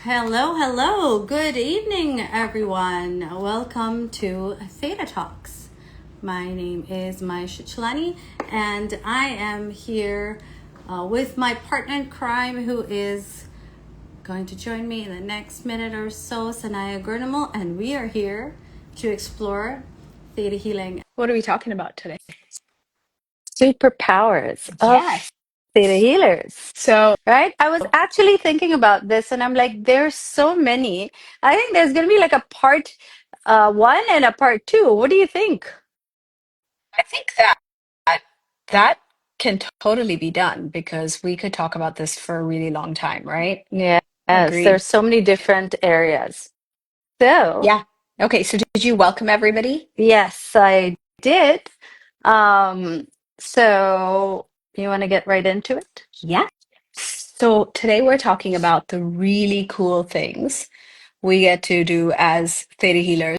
Hello, hello. Good evening, everyone. Welcome to ThetaTalks. My name is Maisha, and I am here with my partner in crime, who is going to join me in the next minute or so, Sanaiyah, and we are here to explore theta healing. What are we talking about today? Superpowers of Yes. theta healers, So, right? I was actually thinking about this and I'm like, there's so many. I think there's going to be like a part one and a part two. What do you think? I think that can totally be done because we could talk about this for a really long time, right? Yes, Agreed. there's so many different areas. So, Yeah. Okay, so did you welcome everybody? yes, I did. Um, so you want to get right into it? Yeah. So today we're talking about the really cool things we get to do as theta healers.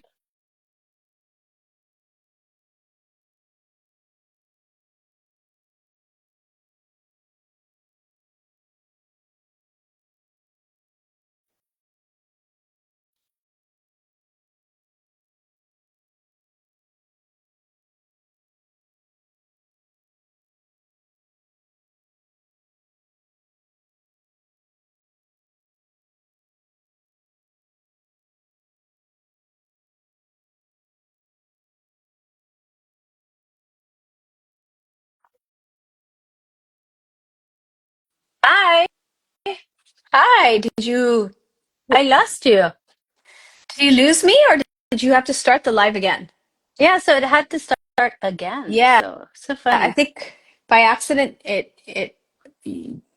Hi, Hi, I lost you. did you lose me or did you have to start the live again? Yeah, so it had to start again. Yeah. So I funny. think by accident it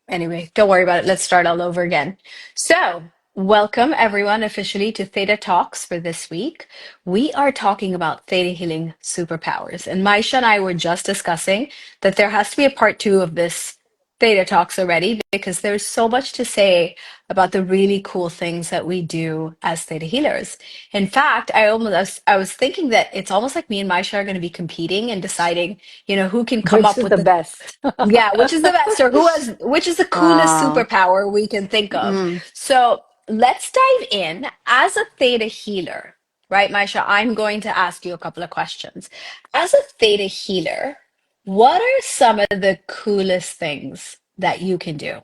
anyway, don't worry about it. Let's start all over again. So, welcome everyone officially to Theta Talks for this week. We are talking about theta healing superpowers. And Maisha and I were just discussing that there has to be a part two of this Theta Talks already because there's so much to say about the really cool things that we do as theta healers. In fact, I was thinking that it's almost like me and Maisha are going to be competing and deciding, who can come Which up is with the the best? which is the best or which is the coolest uh, superpower we can think of. mm. So let's dive in. As a theta healer, right, Maisha? I'm going to ask you a couple of questions. As a theta healer, what are some of the coolest things that you can do?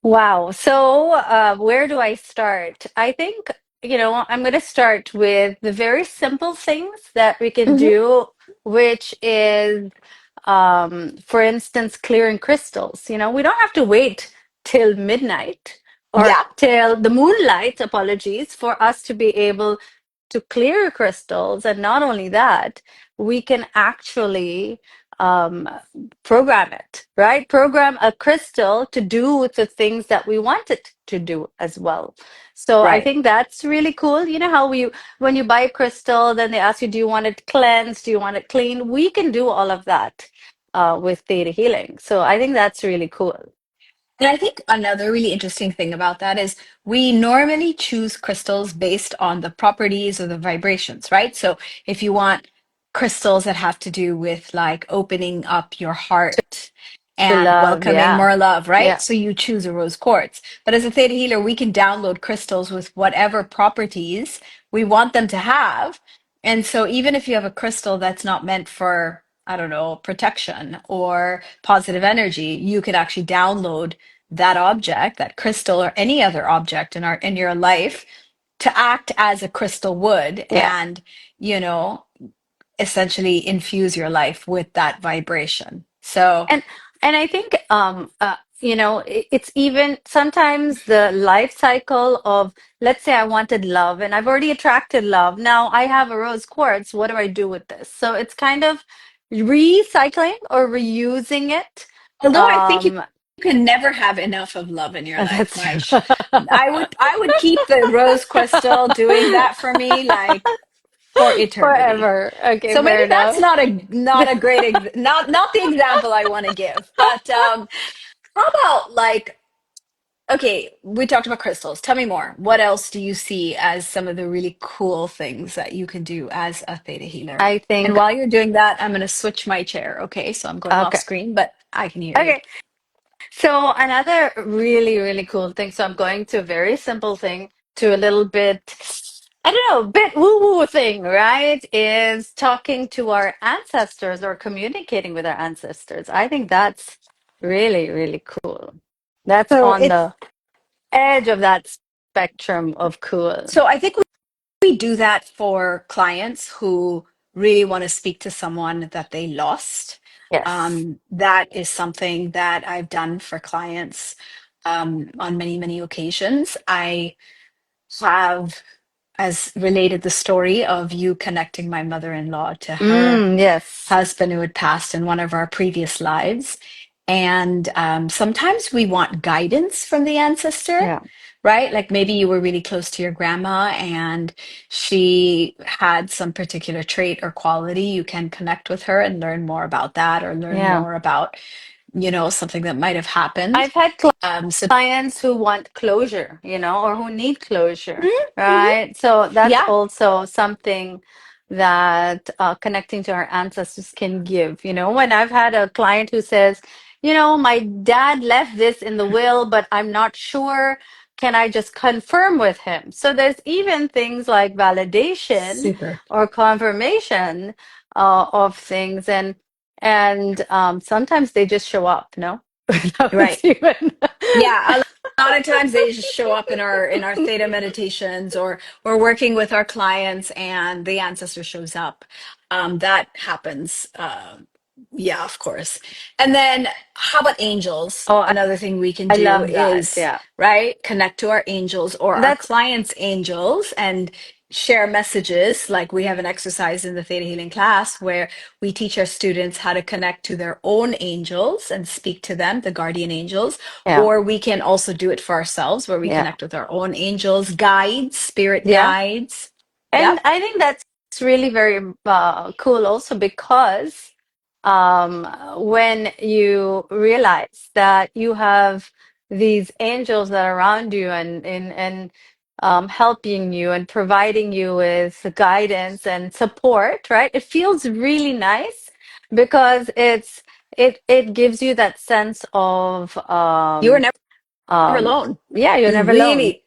Wow. So, where do I start? I think, I'm going to start with the very simple things that we can Hmm. do, which is, for instance, clearing crystals. We don't have to wait till midnight or Yeah, till the moonlight, apologies, for us to be able to clear crystals. And not only that, we can actually um, program it, right? Program a crystal to do the things that we want it to do as well. So I right. think that's really cool. You know how when you buy a crystal, then they ask you, do you want it cleansed? Do you want it clean? We can do all of that with theta healing. So I think that's really cool. And I think another really interesting thing about that is we normally choose crystals based on the properties or the vibrations, right? So if you want crystals that have to do with like opening up your heart To and love, welcoming yeah. more love, right? Yeah. So you choose a rose quartz. But as a theta healer, we can download crystals with whatever properties we want them to have. And so even if you have a crystal that's not meant for, I don't know, protection or positive energy, you can actually download that object, that crystal, or any other object in your life to act as a crystal would, Yeah. and you know essentially infuse your life with that vibration. So And I think it's even sometimes the life cycle of, let's say I wanted love and I've already attracted love. Now I have a rose quartz. What do I do with this? So it's kind of recycling or reusing it. although I think you Um can never have enough of love in your life, that's Maish. I would keep the rose crystal doing that for me like for eternity. forever. Okay, So fair maybe that's enough. not a great not the example I want to give. But how about like, okay, we talked about crystals. Tell me more. What else do you see as some of the really cool things that you can do as a theta healer? I And think while you're doing that, I'm going to switch my chair. Okay, so I'm going off okay. screen, but I can hear you. Okay. So another really, really cool thing. So I'm going to a very simple thing to a little bit, I don't know, bit woo-woo thing, right? Is talking to our ancestors or communicating with our ancestors. I think that's really, really cool. That's So on it's the edge of that spectrum of cool. so I think we do that for clients who really want to speak to someone that they lost. Yes. That is something that I've done for clients on many, many occasions. I have as related the story of you connecting my mother-in-law to her Yes. husband who had passed in one of our previous lives. And sometimes we want guidance from the ancestor, Yeah. right? Like maybe you were really close to your grandma and she had some particular trait or quality. You can connect with her and learn more about that or learn Yeah. more about, something that might have happened. I've had So, clients who want closure, or who need closure, mhm, mhm. right? So that's Yeah, also something that connecting to our ancestors can give. When I've had a client who says, my dad left this in the will, but I'm not sure. Can I just confirm with him? So there's even things like validation super. or confirmation of things, and sometimes they just show up, no? Right. Without even Yeah, a lot of times they just show up in our theta meditations, or we're working with our clients and the ancestor shows up. That happens. Yeah, of course. And then how about angels? Oh, Another thing we can I do love that. is, Yeah. right, connect to our angels or our That's clients' angels and share messages. Like we have an exercise in the Theta Healing class where we teach our students how to connect to their own angels and speak to them, the guardian angels, yeah. or we can also do it for ourselves where we Yeah. connect with our own angels, guides, spirit Yeah. guides. And Yep. I think that's really very cool also because when you realize that you have these angels that are around you and helping you and providing you with guidance and support, right? It feels really nice because it gives you that sense of You are never um, alone. yeah, you're You're never alone. really,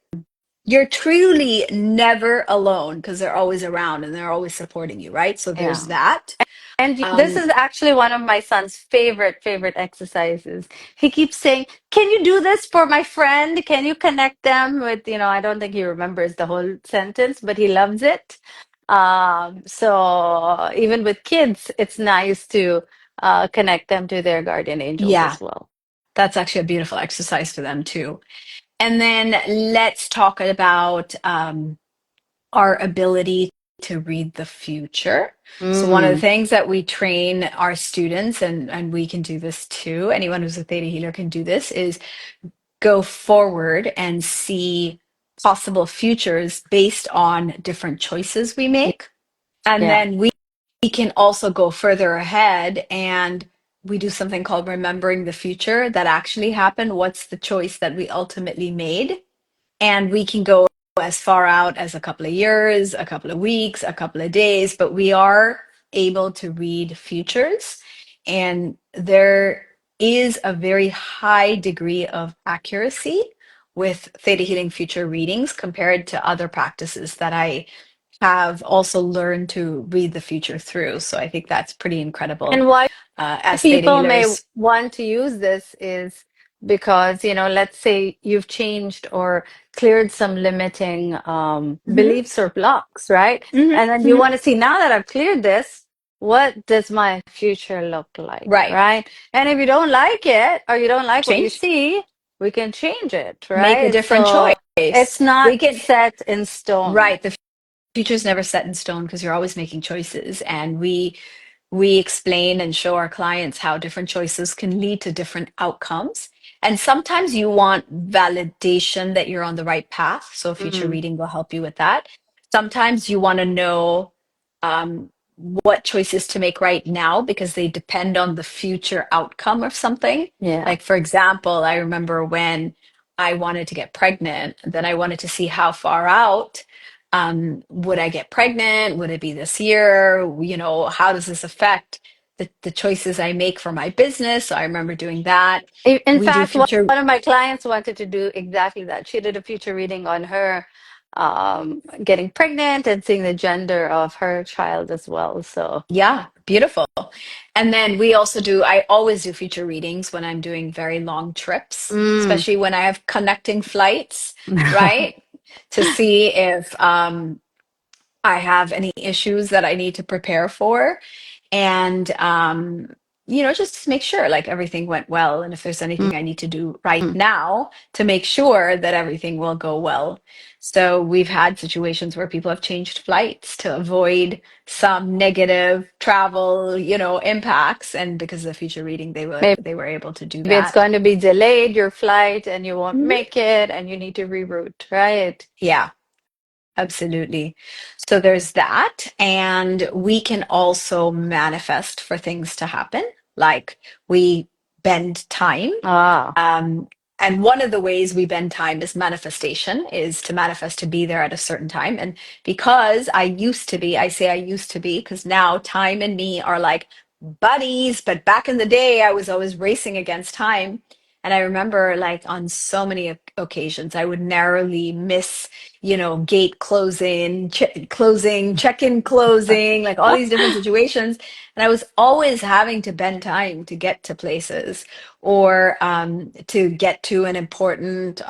you're truly never alone because they're always around and they're always supporting you, right? So there's Yeah. that. And this Um, is actually one of my son's favorite exercises. He keeps saying, "Can you do this for my friend? Can you connect them with, I don't think he remembers the whole sentence, but he loves it." So even with kids, it's nice to connect them to their guardian angels yeah, as well. that's actually a beautiful exercise for them too. And then let's talk about our ability to read the future. So one of the Mm, things that we train our students, and we can do this too, anyone who's a theta healer can do this, is go forward and see possible futures based on different choices we make. And yeah. then we can also go further ahead and we do something called remembering the future that actually happened. What's the choice that we ultimately made? And we can go as far out as a couple of years, a couple of weeks, a couple of days, but we are able to read futures. And there is a very high degree of accuracy with Theta Healing future readings compared to other practices that I have also learned to read the future through. So I think that's pretty incredible And why as Theta people may healers. want to use this is because, let's say you've changed or cleared some limiting Hmm. beliefs or blocks, right? Hmm. And then you Hmm. want to see, now that I've cleared this, what does my future look like, Right. right? And if you don't like it or you don't like what you Change, see, we can change it, make a right? different So choice. it's not We can, set in stone. right. The future's never set in stone because you're always making choices. And we explain and show our clients how different choices can lead to different outcomes. And sometimes you want validation that you're on the right path. So future Mm, reading will help you with that. Sometimes you want to know um, what choices to make right now because they depend on the future outcome of something. yeah. Like, for example, I remember when I wanted to get pregnant, then I wanted to see how far out would I get pregnant? Would it be this year? How does this affect the choices I make for my business. So I remember doing that. In We do fact, future. one of my clients wanted to do exactly that. She did a future reading on her getting pregnant and seeing the gender of her child as well. So, Yeah, beautiful. And then we also do, I always do future readings when I'm doing very long trips, mm. especially when I have connecting flights, right? To see if I have any issues that I need to prepare for. And, just to make sure like everything went well. And if there's anything I need to do right Mm. now to make sure that everything will go well. So we've had situations where people have changed flights to avoid some negative travel, impacts. And because of the future reading, Maybe they were able to do it's that. going to be delayed, your flight, and you won't Mhm. make it, and you need to reroute, right? Yeah. Absolutely. So there's that. And we can also manifest for things to happen, like we bend time. Ah, Um, and one of the ways we bend time is manifestation, is to manifest to be there at a certain time. And because I say I used to be, because now time and me are like buddies. But back in the day, I was always racing against time. And I remember, like, on so many occasions, I would narrowly miss, gate closing, closing, check-in closing, like all these different situations. And I was always having to bend time to get to places or to get to an important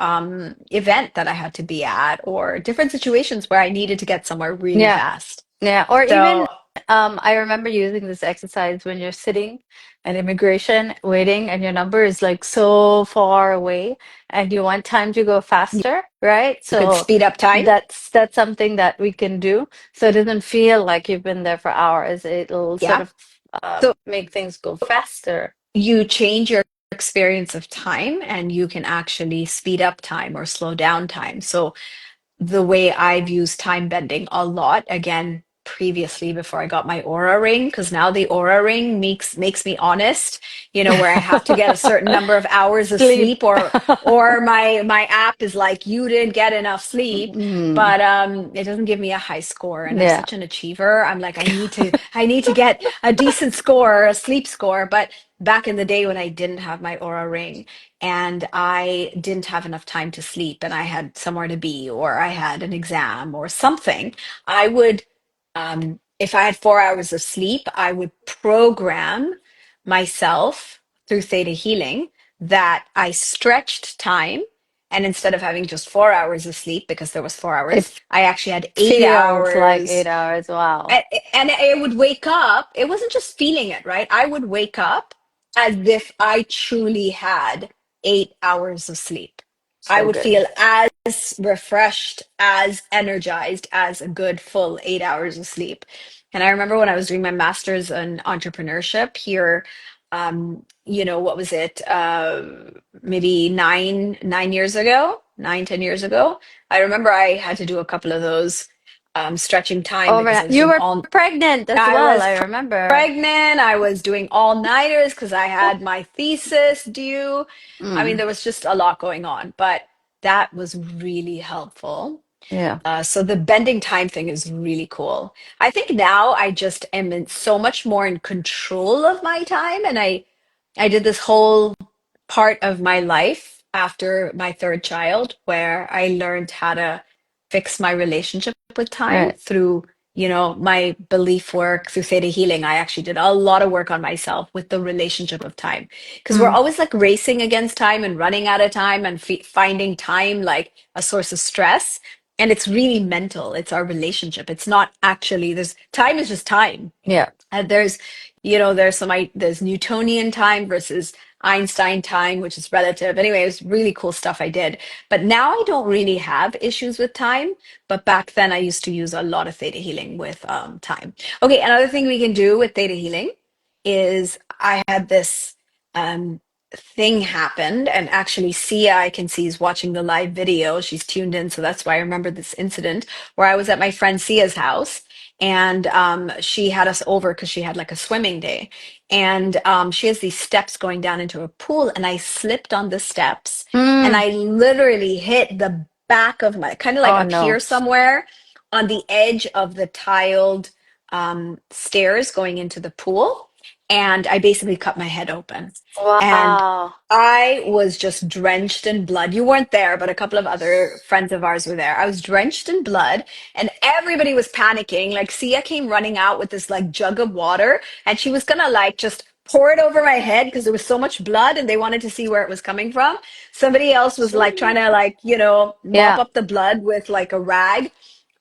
event that I had to be at, or different situations where I needed to get somewhere really yeah. fast. Yeah, or even So I remember using this exercise when you're sitting at immigration waiting and your number is like so far away and you want time to go you faster, right? could So speed up time. that's something that we can do. So it doesn't feel like you've been there for hours. It'll sort Yeah. of So make things go faster. you change your experience of time and you can actually speed up time or slow down time. So the way I've used time bending a lot, again, previously before I got my aura ring, because now the aura ring makes me honest, where I have to get a certain number of hours of Sleep. sleep, or my app is like, you didn't get enough sleep. Mm, But it doesn't give me a high score. And I'm yeah. such an achiever. I'm like, I need to get a decent score, a sleep score. But back in the day when I didn't have my aura ring, and I didn't have enough time to sleep and I had somewhere to be or I had an exam or something, I would, if I had 4 hours of sleep, I would program myself through theta healing that I stretched time. And instead of having just 4 hours of sleep, because there was 4 hours, It I actually had eight feels like hours 8 hours. Wow. and, and I would wake up. It wasn't just feeling it, right? I would wake up as if I truly had 8 hours of sleep. I So would good. feel as refreshed, as energized as a good full 8 hours of sleep. And I remember when I was doing my master's in entrepreneurship here, what was it? Maybe 9 years ago, 9, 10 years ago. I remember I had to do a couple of those stretching time because I Overnight. was You doing were all pregnant as I well, was I remember. pregnant. I was doing all-nighters because I had my thesis due. I mean, Mm, there was just a lot going on, but that was really helpful. yeah. So the bending time thing is really cool. I think now I just am so much more in control of my time, and I did this whole part of my life after my third child where I learned how to fix my relationship with time Right. through, my belief work, through theta healing. I actually did a lot of work on myself with the relationship of time because we're Mm, always like racing against time and running out of time and finding time like a source of stress. And it's really mental. It's our relationship. It's not actually, there's time is just time. yeah. There's, there's Newtonian time versus Einstein time, which is relative. Anyway, it was really cool stuff I did. But now I don't really have issues with time. But back then I used to use a lot of theta healing with time. Okay, another thing we can do with theta healing is I had this um, thing happened, and actually Sia, I can see, is watching the live video. She's tuned in, so that's why I remember this incident where I was at my friend Sia's house, and she had us over because she had like a swimming day, and she has these steps going down into a pool, and I slipped on the steps, and Mm, I literally hit the back of my, kind of like oh up here no. somewhere on the edge of the tiled stairs going into the pool. and I basically cut my head open. And Wow. I was just drenched in blood. You weren't there, but a couple of other friends of ours were there. I was drenched in blood and everybody was panicking. Like Sia came running out with this like jug of water and she was gonna like just pour it over my head because there was so much blood and they wanted to see where it was coming from. Somebody else was like trying to like, mop Yeah. up the blood with like a rag.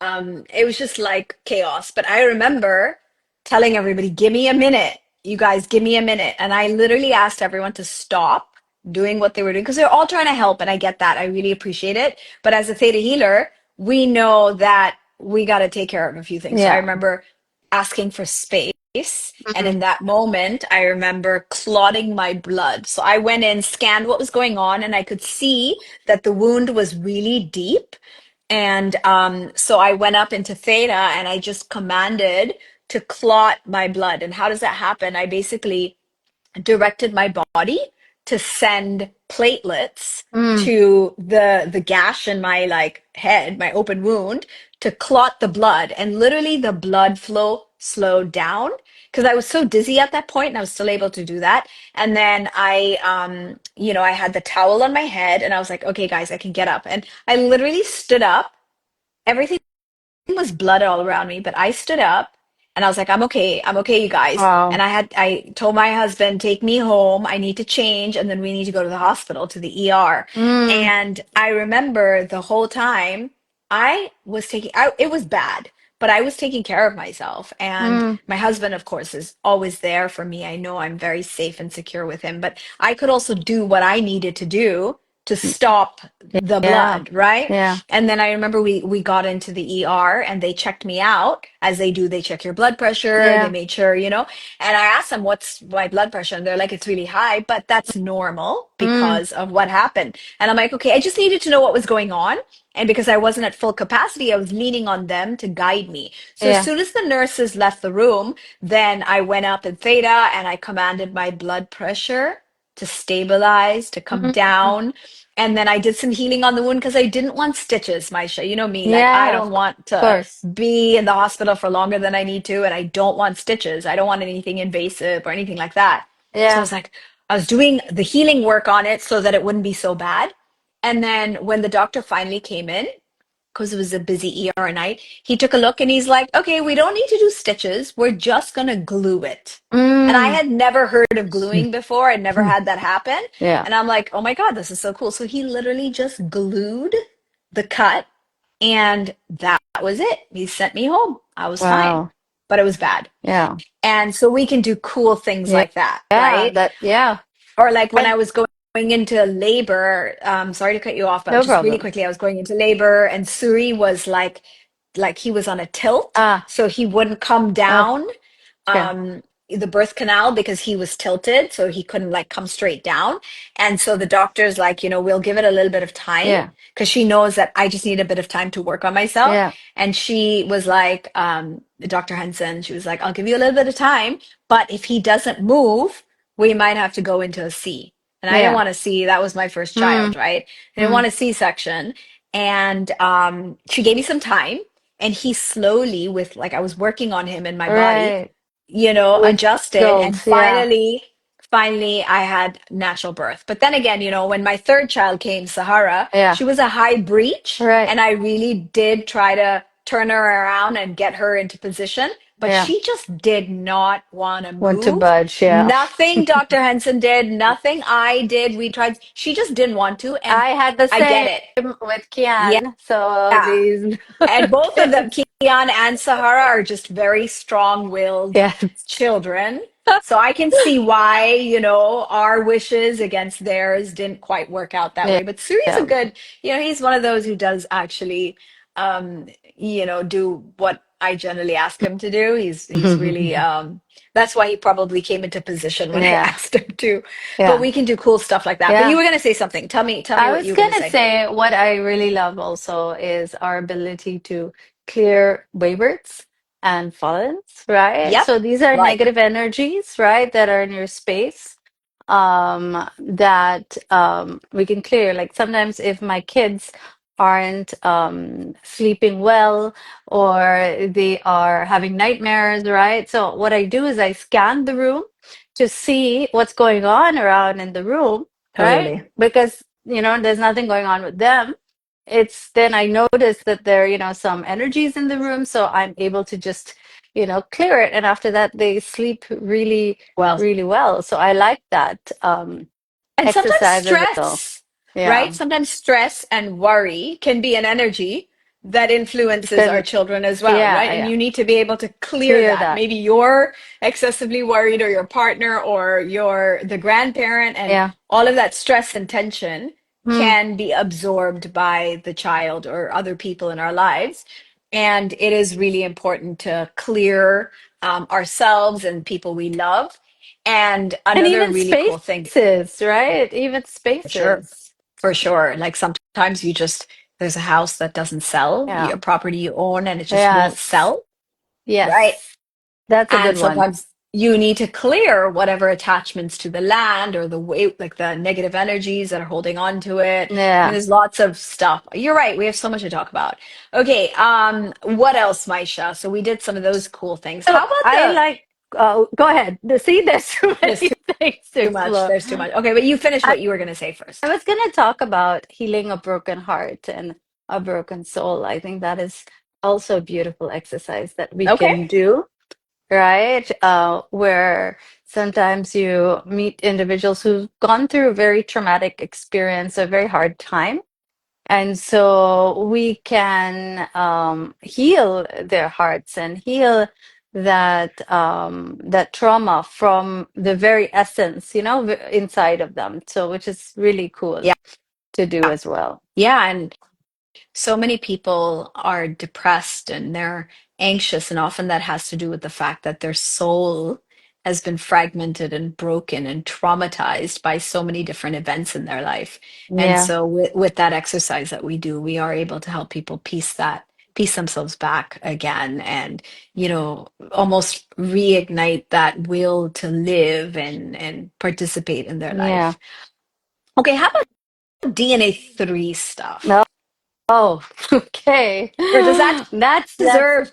It was just like chaos. But I remember telling everybody, give me a minute. You guys, give me a minute. And I literally asked everyone to stop doing what they were doing because they're all trying to help. And I get that. I really appreciate it. But as a theta healer, we know that we got to take care of a few things. So I Yeah. remember asking for space. And Mm. in that moment, I remember clotting my blood. So I went in, scanned what was going on, and I could see that the wound was really deep. And so I went up into theta and I just commanded to clot my blood. And how does that happen? I basically directed my body to send platelets Mm. to the gash in my like head, my open wound, to clot the blood. And literally the blood flow slowed down because I was so dizzy at that point and I was still able to do that. And then I had the towel on my head and I was like, okay, guys, I can get up. And I literally stood up. Everything was blood all around me, but I stood up and I was like, I'm okay. I'm okay, you guys. And Wow. I told my husband, take me home. I need to change. And then we need to go to the hospital, to the ER. Mm. And I remember the whole time it was bad, but I was taking care of myself. And Mm. my husband, of course, is always there for me. I know I'm very safe and secure with him, but I could also do what I needed to do to stop the Yeah. blood, right? Yeah. And then I remember we got into the ER and they checked me out as they do. They check your blood pressure. They Yeah. made sure, and I asked them what's my blood pressure. And they're like, it's really high, but that's normal Mm. because of what happened. And I'm like, okay, I just needed to know what was going on. And because I wasn't at full capacity, I was leaning on them to guide me. So as Yeah. soon as the nurses left the room, then I went up in theta and I commanded my blood pressure to stabilize, to come Mm. down. And then I did some healing on the wound because I didn't want stitches, Maisha. You know me, like I Yeah, don't of want to course. be in the hospital for longer than I need to, and I don't want stitches. I don't want anything invasive or anything like that. So Yeah. I was doing the healing work on it so that it wouldn't be so bad. And then when the doctor finally came in, because it was a busy ER night, he took a look and he's like, okay, we don't need to do stitches. We're just going to glue it. And I Mm. had never heard of gluing before. I'd never had that happen. Yeah. And I'm like, oh my God, this is so cool. So he literally just glued the cut and that was it. He sent me home. I was fine, Wow. but it was bad. Yeah. And so we can do cool things Yeah. like that, Yeah. right? That, yeah. Or like when I And was going into labor, sorry to cut you off, but no just really problem. quickly, I was going into labor and Suri was like he was on a tilt, Ah, so he wouldn't come down yeah. um the birth canal because he was tilted, so he couldn't like come straight down. And so the doctor's like, we'll give it a little bit of time Yeah. because she knows that I just need a bit of time to work on myself. Yeah. And she was like, Dr. Henson, she was like, I'll give you a little bit of time, but if he doesn't move, we might have to go into a C. And I didn't Yeah. want to see, that was my first child, Mm. right? I didn't Mm. want a C-section. And she gave me some time. And he slowly, with like, I was working on him in my body, Right. With adjusted. And goals. Yeah. finally, I had natural birth. But then again, when my third child came, Sahara, Yeah. she was a high breech. Right. And I really did try to turn her around and get her into position. But Yeah. she just did not want to Want to move. budge. Yeah. Nothing Dr. Henson did, nothing I did. We tried. She just didn't want to. And I had the I get same it. with Yeah. Kian. So these And both of them, kids. Kian and Sahara, are just very strong-willed Yes. children. So I can see why, our wishes against theirs didn't quite work out that Yeah. way. But Suri's a Yeah. good, he's one of those who does actually, um, do what I generally ask him to do. He's really, that's why he probably came into position when I Yeah. asked him to. But Yeah. we can do cool stuff like that. But you Yeah. were going to say something. Tell me I what was you were going to gonna say. say what I really love also is our ability to clear wayward's and fallens, right? Yep. So these are Like, negative energies, right, that are in your space, that we can clear. Like sometimes if my kids aren't sleeping well or they are having nightmares, right? So what I do is I scan the room to see what's going on around in the room, right? Totally. Because, there's nothing going on with them. It's then I notice that there, some energies in the room, so I'm able to just, clear it. And after that, they sleep really, Well, really well. So I like that and sometimes exercise as well. stress, right? Yeah. Sometimes stress and worry can be an energy that influences our Can, children as well, yeah, right? And yeah. you need to be able to clear Clear that. that. Maybe you're excessively worried, or your partner, or your the grandparent, and Yeah. all of that stress and tension Hmm. can be absorbed by the child or other people in our lives. And it is really important to clear ourselves and people we love. And And another even really cool thing, spaces, right? Even for sure. spaces. For sure. Like sometimes there's a house that doesn't sell, Yeah. a property you own, and it just won't Yes. sell, right? Yes. That's a And good one. sometimes you need to clear whatever attachments to the land, or the way, like the negative energies that are holding on to it. I mean, Yeah. there's lots of stuff. You're right. We have so much to talk about. Okay. What else, Maisha? So we did some of those cool things. So How about I like, go ahead. See, there's too there's many things to too much. explore. There's too much. Okay, but you finish I, what you were going to say I first. was going to talk about healing a broken heart and a broken soul. I think that is also a beautiful exercise that we Okay. can do, right? Where sometimes you meet individuals who've gone through a very traumatic experience, a very hard time. And so we can heal their hearts and heal that trauma from the very essence, inside of them. So, which is really cool Yeah. to do as well. Yeah. And so many people are depressed and they're anxious, and often that has to do with the fact that their soul has been fragmented and broken and traumatized by so many different events in their life. And Yeah, so with that exercise that we do, we are able to help people piece themselves back again, and almost reignite that will to live and participate in their yeah. life. Okay, how about DNA 3 stuff? No. Oh, okay. Or does that That's. deserve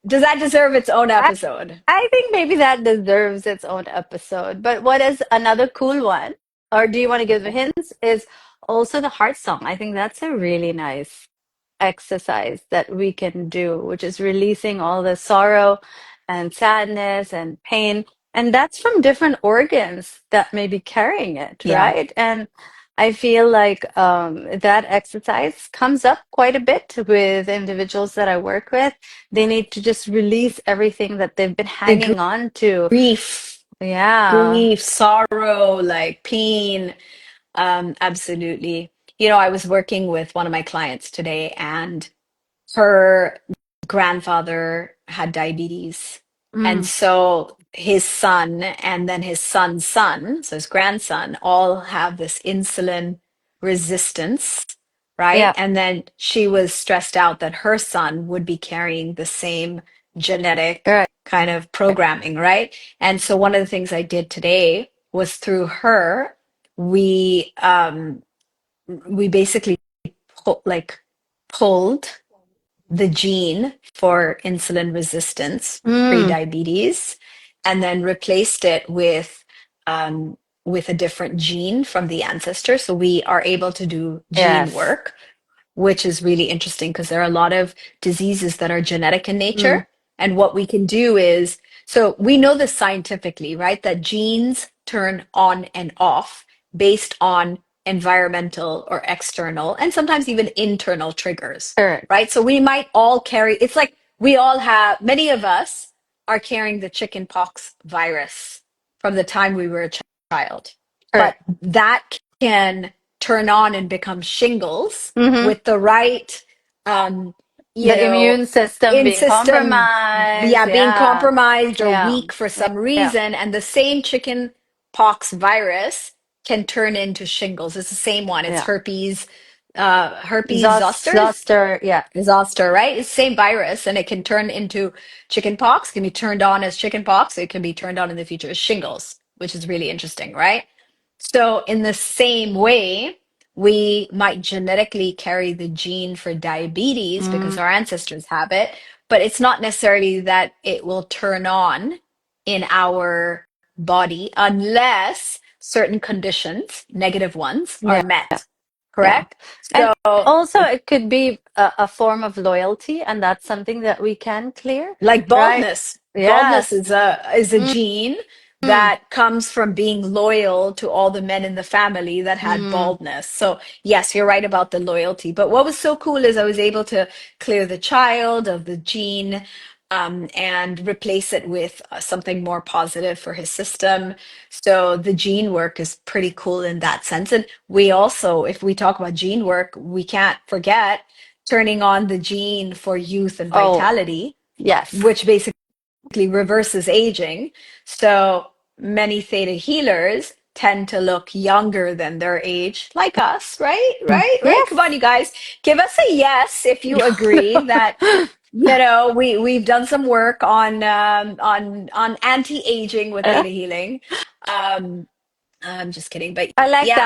does that deserve its own I episode? I think maybe that deserves its own episode. But what is another cool one? Or do you want to give the Okay. hints? Is also the heart song. I think that's a really nice exercise that we can do, which is releasing all the sorrow and sadness and pain. And that's from different organs that may be carrying it, Yeah. right? And I feel like that exercise comes up quite a bit with individuals that I work with. They need to just release everything that they've been The hanging on to. grief, Yeah. sorrow, like pain. Absolutely. I was working with one of my clients today, and her grandfather had diabetes. And Mm, so his son and then his son's son, so his grandson, all have this insulin resistance, right? yeah. And then she was stressed out that her son would be carrying the same genetic Right. kind of programming, right? And so one of the things I did today was, through her, we we basically like pulled the gene for insulin resistance, Mm, pre-diabetes, and then replaced it with a different gene from the ancestor. So we are able to do gene yes. work, which is really interesting because there are a lot of diseases that are genetic in nature. Mm, And what we can do is, so we know this scientifically, right? That genes turn on and off based on environmental or external, and sometimes even internal triggers, correct. right? So we might all carry, it's like we all have, many of us are carrying the chickenpox virus from the time we were a child. But Correct. that can turn on and become shingles Hmm. with the right, um, you The know, immune system in being system, compromised. yeah, being Yeah. compromised or Yeah. weak for Yeah. some Yeah. reason. And the same chicken pox virus can turn into shingles. It's the same one. It's Yeah. herpes zoster, Zoster. Yeah. zoster, right? It's the same virus, and it can turn into chicken pox, can be turned on as chicken pox. It can be turned on in the future as shingles, which is really interesting, right? So, in the same way, we might genetically carry the gene for diabetes because Mm, our ancestors have it, but it's not necessarily that it will turn on in our body unless certain conditions, negative ones, are Yeah. met. Yeah. Correct? And So, also, it could be a form of loyalty, and that's something that we can clear, like right? baldness. Baldness Yes. is a Mm, gene mm, that comes from being loyal to all the men in the family that had mm. baldness. So yes, you're right about the loyalty. But what was so cool is I was able to clear the child of the gene, and replace it with something more positive for his system. So the gene work is pretty cool in that sense. And we also, if we talk about gene work, we can't forget turning on the gene for youth and Oh, vitality, yes. which basically reverses aging. So many theta healers tend to look younger than their age, like us, right? Right? Right? Come on, Yes. you guys. Give us a yes if you agree that we've done some work on anti-aging with theta healing. Um, I'm just kidding, but I like yeah,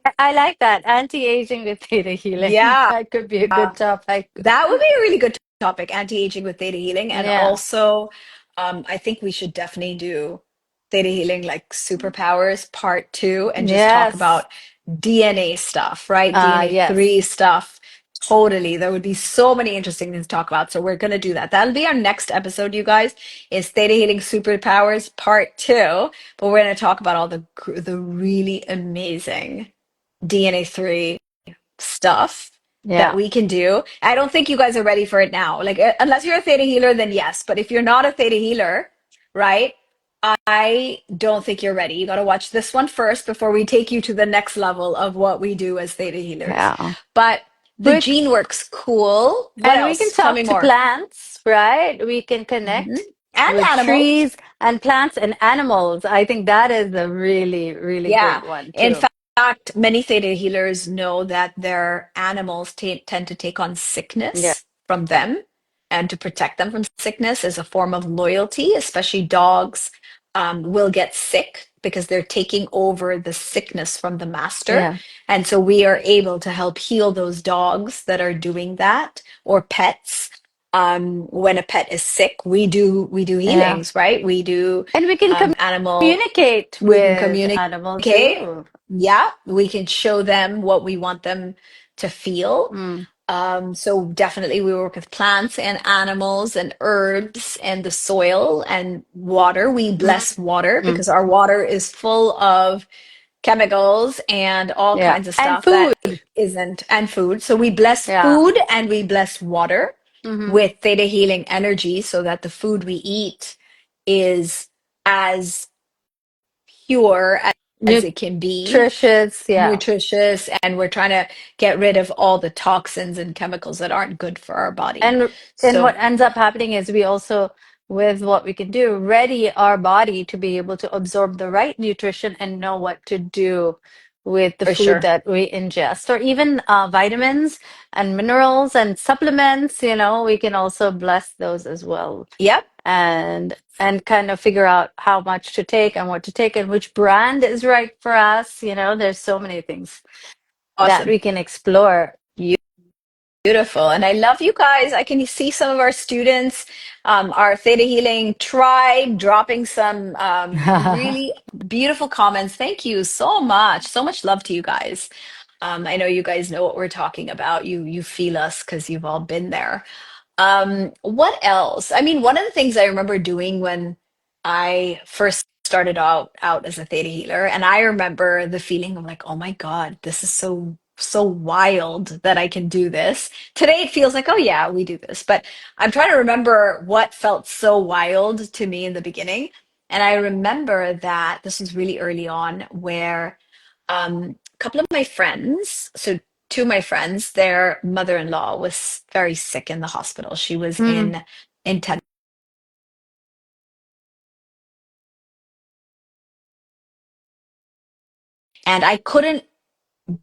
that. I like that. Anti-aging with theta healing. yeah. That could be a good topic. That would be a really good topic, anti-aging with theta healing. And Yeah. also, I think we should definitely do theta healing like superpowers part two and just talk Yes. about DNA stuff, right? DNA Yes. 3 stuff. Totally. There would be so many interesting things to talk about. So we're going to do that. That'll be our next episode, you guys, is theta healing superpowers part two. But we're going to talk about all the really amazing DNA 3 stuff that Yeah. we can do. I don't think you guys are ready for it now. Like, unless you're a theta healer, then yes. But if you're not a theta healer, right? I don't think you're ready. You got to watch this one first before we take you to the next level of what we do as theta healers. Yeah. But the We gene works cool. What And we can else? Tell talk me to more. plants, right? We can Hmm. connect And with animals. trees and plants and animals. I think that is a really, really Yeah. great one In too. fact, many theta healers know that their animals tend to take on Yeah. sickness from them, and to protect them from sickness is a form of loyalty, especially dogs will get sick because they're taking over the sickness from the master. Yeah. And so we are able to help heal those dogs that are doing that, or pets. When a pet is sick, we do Yeah. healings, right? We do And we can animal communicate we can with communicate. animal too. Yeah, we can show them what we want them to feel. Mm. So definitely we work with plants and animals and herbs and the soil and water. We Mm. bless water Mm. because our water is full of chemicals and all Yeah. kinds of And stuff that food. isn't, and food. So we bless Yeah. food and we bless water Hmm. with theta healing energy so that the food we eat is as pure as it can be, Nutritious. Yeah. nutritious, and we're trying to get rid of all the toxins and chemicals that aren't good for our body. And what So, ends up happening is we also, with what we can do, ready our body to be able to absorb the right nutrition and know what to do with the for food sure. that we ingest, or even vitamins and minerals and supplements. We can also bless those as well, Yep. and kind of figure out how much to take and what to take and which brand is right for us. There's so many things that Awesome. we can explore. Beautiful. And I love you guys. I can see some of our students, our Theta Healing tribe, dropping some really beautiful comments. Thank you so much. So much love to you guys. I know you guys know what we're talking about. You feel us because you've all been there. What else? I mean, one of the things I remember doing when I first started out as a theta healer, and I remember the feeling of like, oh my God, this is so wild that I can do this. Today it feels like, oh yeah, we do this. But I'm trying to remember what felt so wild to me in the beginning. And I remember that this was really early on where a couple of my friends, so two of my friends, their mother-in-law was very sick in the hospital. She was Mm. in intensive, and I couldn't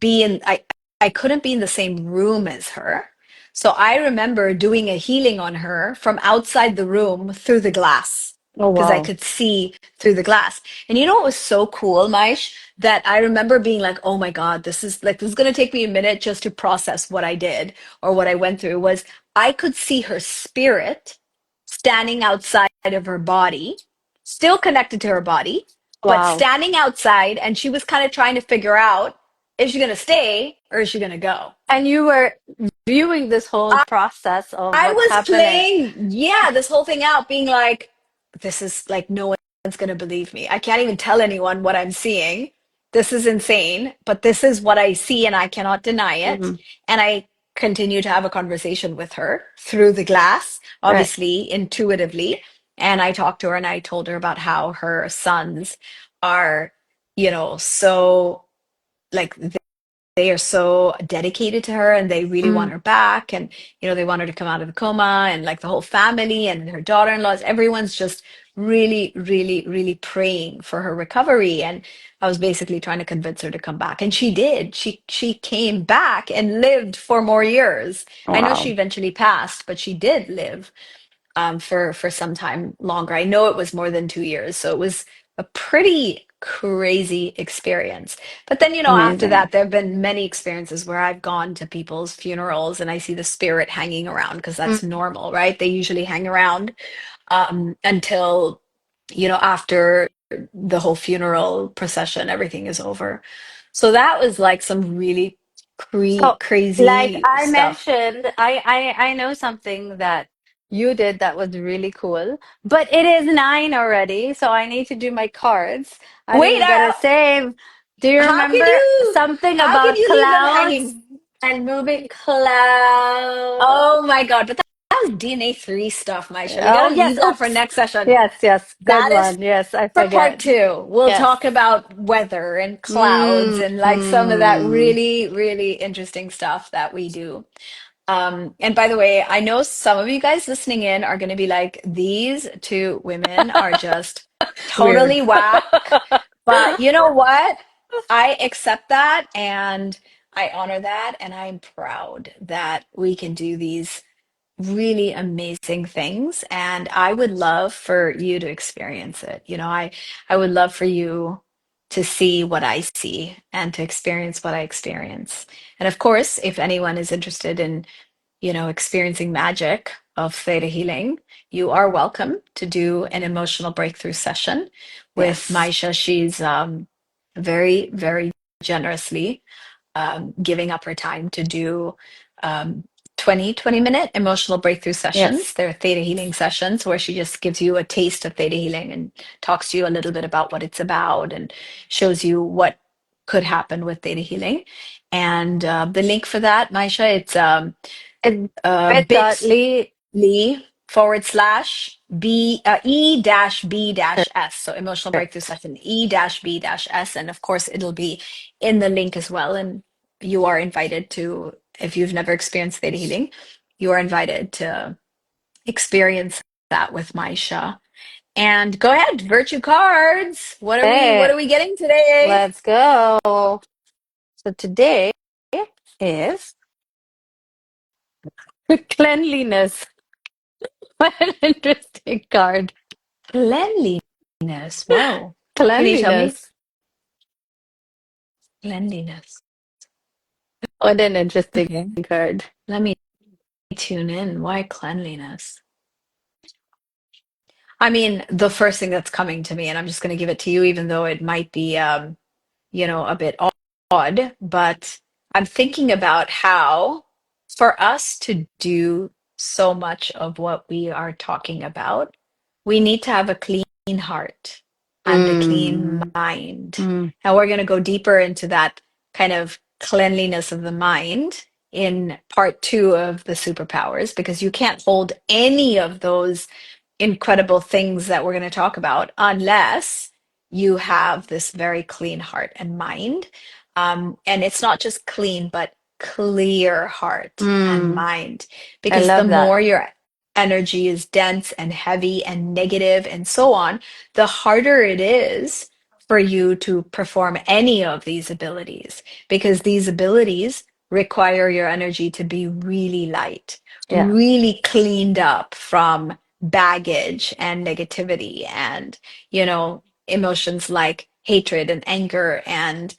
be in the same room as her. So I remember doing a healing on her from outside the room through the glass Oh, because I wow. could see through the glass. And you know what was so cool, Maish, that I remember being like, "Oh my God, this is going to take me a minute just to process what I did or what I went through." Was I could see her spirit standing outside of her body, still connected to her body, but Wow. standing outside, and she was kind of trying to figure out, is she going to stay or is she going to go? And you were viewing this whole process of I what's was happening. playing, yeah, this whole thing out, being like, this is like, no one's going to believe me. I can't even tell anyone what I'm seeing. This is insane, but this is what I see and I cannot deny it. Mm, And I continue to have a conversation with her through the glass, right. obviously, intuitively. And I talked to her and I told her about how her sons are, so like they are so dedicated to her and they really want Mm, her back, and they want her to come out of the coma, and like the whole family and her daughter-in-laws, everyone's just really really really praying for her recovery. And I was basically trying to convince her to come back, and she did. She came back and lived for more years. I know she wow. eventually passed, but she did live for some time longer. I know it was more than 2 years, so it was a pretty crazy experience. But then, after Amazing. that, there have been many experiences where I've gone to people's funerals and I see the spirit hanging around, because that's Mm. normal, right? They usually hang around until, after the whole funeral procession, everything is over. So that was like some really So, like crazy I stuff. mentioned, I know something that you did that was really cool, but it is 9 already, so I need to do my cards. I Wait, didn't get to save. Do you how can remember you something how can about you leave them clouds hanging? and moving clouds? Oh my God, but that was DNA 3 stuff, Maisha. We Oh, got to yes. leave that for Oops. next session. Yes, yes. Good That is one. Yes, I for part forget. 2. We'll Yes. talk about weather and clouds Mm, and like some of that mm. really, really interesting stuff that we do. And by the way, I know some of you guys listening in are going to be like, these two women are just Weird. totally whack. But you know what? I accept that and I honor that. And I'm proud that we can do these really amazing things. And I would love for you to experience it. I would love for you to see what I see and to experience what I experience. And of course, if anyone is interested in experiencing magic of theta healing, you are welcome to do an emotional breakthrough session with Yes. Maisha. She's very, very generously giving up her time to do um, 20-minute emotional breakthrough sessions. Yes. They're theta healing sessions where she just gives you a taste of theta healing and talks to you a little bit about what it's about and shows you what could happen with theta healing. And the link for that, Maisha, it's And bit bit.ly. ly/ b e dash b dash s, so emotional breakthrough Correct. session e dash b dash s, and of course it'll be in the link as well. And you are invited to, if you've never experienced theta healing, you are invited to experience that with Maisha. And go ahead, virtue cards. What Okay, are we getting today? let's go. So today is cleanliness. What an interesting card. Cleanliness. Whoa. Can you tell me? Cleanliness. Cleanliness. What an interesting Okay. card. Let me tune in. Why cleanliness? I mean, the first thing that's coming to me, and I'm just going to give it to you, even though it might be, a bit odd, but I'm thinking about how for us to do so much of what we are talking about, we need to have a clean heart and a clean Mm, mind. mm, And we're going to go deeper into that kind of cleanliness of the mind in part 2 of the superpowers, because you can't hold any of those incredible things that we're going to talk about unless you have this very clean heart and mind. And it's not just clean, but clear heart and mm. mind. I Because the love that. more your energy is dense and heavy and negative and so on, the harder it is for you to perform any of these abilities, because these abilities require your energy to be really light, Yeah. really cleaned up from baggage and negativity and emotions like hatred and anger and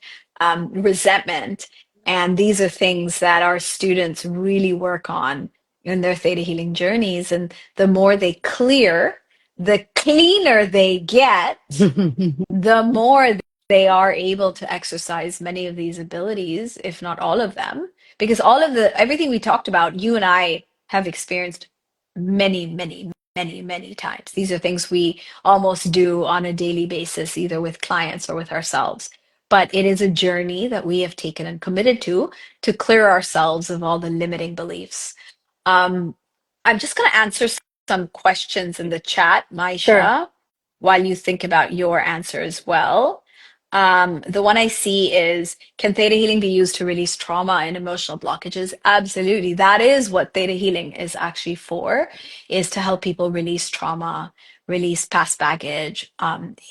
resentment. And these are things that our students really work on in their theta healing journeys. And the more they clear the cleaner they get, the more they are able to exercise many of these abilities, if not all of them. Because all of the everything we talked about, you and I have experienced many, many, many, many times. These are things we almost do on a daily basis, either with clients or with ourselves. But it is a journey that we have taken and committed to clear ourselves of all the limiting beliefs. Um, I'm just going to answer some questions in the chat, Sure. Maisha, while you think about your answer as well. The one I see is, can theta healing be used to release trauma and emotional blockages? Absolutely. That is what theta healing is actually for, is to help people release trauma, release past baggage,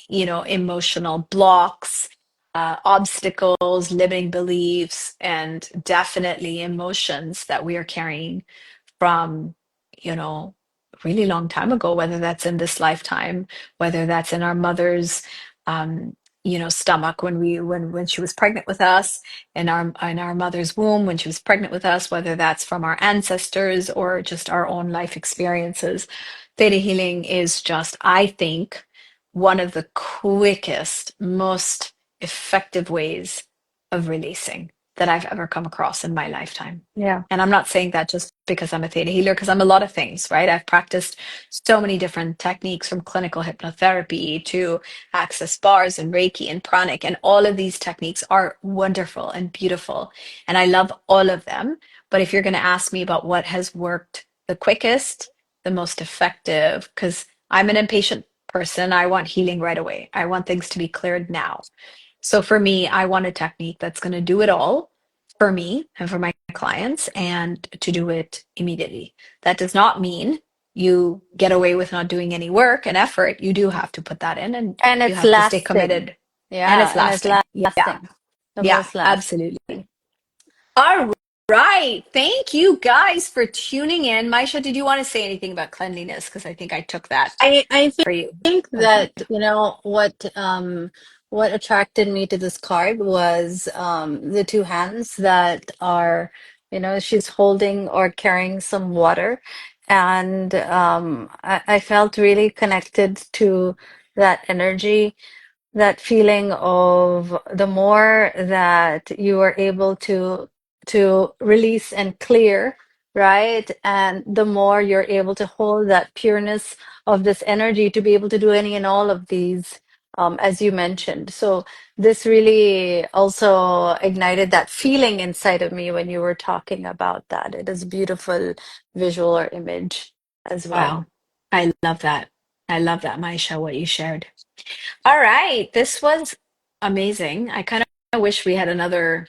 emotional blocks, obstacles, limiting beliefs, and definitely emotions that we are carrying from, you know, really long time ago, whether that's in this lifetime, whether that's in our mother's, um, stomach when she was pregnant with us, in our mother's womb when she was pregnant with us, whether that's from our ancestors or just our own life experiences. Theta healing is just, I think, one of the quickest, most effective ways of releasing that I've ever come across in my lifetime. Yeah. And I'm not saying that just because I'm a theta healer, because I'm a lot of things, right? I've practiced so many different techniques, from clinical hypnotherapy to access bars and Reiki and pranic. And all of these techniques are wonderful and beautiful. And I love all of them. But if you're going to ask me about what has worked the quickest, the most effective, because I'm an impatient person, I want healing right away. I want things to be cleared now. So for me, I want a technique that's going to do it all for me and for my clients, and to do it immediately. That does not mean you get away with not doing any work and effort. You do have to put that in, and And you it's have to stay lasting. committed, and Yeah, it's and it's lasting. Yeah. lasting. The Yeah, most lasting. absolutely. All right. Thank you guys for tuning in. Maisha, did you want to say anything about cleanliness? Because I think I took that I for you. think Okay. that, what attracted me to this card was the two hands that are, she's holding or carrying some water. And I felt really connected to that energy, that feeling of the more that you are able to release and clear, right? And the more you're able to hold that pureness of this energy to be able to do any and all of these, as you mentioned. So this really also ignited that feeling inside of me when you were talking about that. It is a beautiful visual or image as well. Wow. I love that. I love that, Maisha, what you shared. All right. This was amazing. I kind of wish we had another,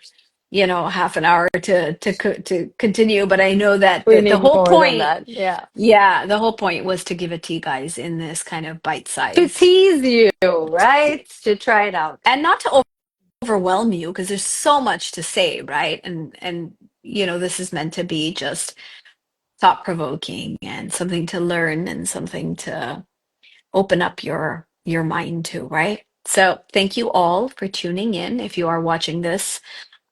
half an hour to continue, but I know that We the need whole more than point, that. Yeah. yeah, the whole point was to give it to you guys in this kind of To bite-sized, tease you, right? To try it out. and not to overwhelm you, because there's so much to say, right? And this is meant to be just thought-provoking and something to learn and something to open up your mind to, right? So thank you all for tuning in. If you are watching this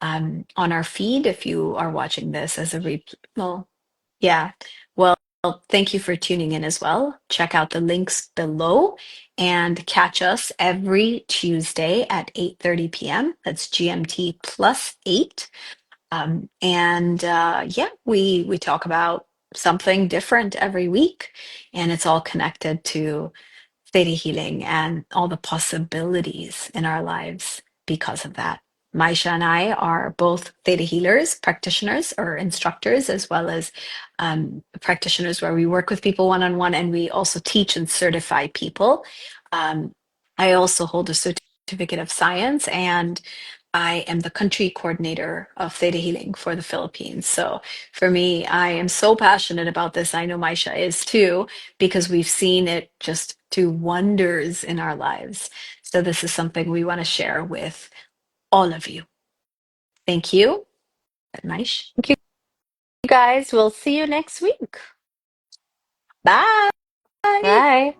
on our feed, if you are watching this as a replay, well, yeah, well, thank you for tuning in as well. Check out the links below and catch us every Tuesday at 8:30 p.m. That's GMT plus 8. And yeah, we talk about something different every week, and it's all connected to theta healing and all the possibilities in our lives because of that. Maisha and I are both theta healers, practitioners or instructors, as well as practitioners where we work with people one on one, and we also teach and certify people. Um, I also hold a certificate of science, and I am the country coordinator of Theta Healing for the Philippines. So for me, I am so passionate about this. I know Maisha is too, because we've seen it just do wonders in our lives. So this is something we want to share with all of you. Thank you, Maisha. Thank you guys. We'll see you next week. Bye. Bye.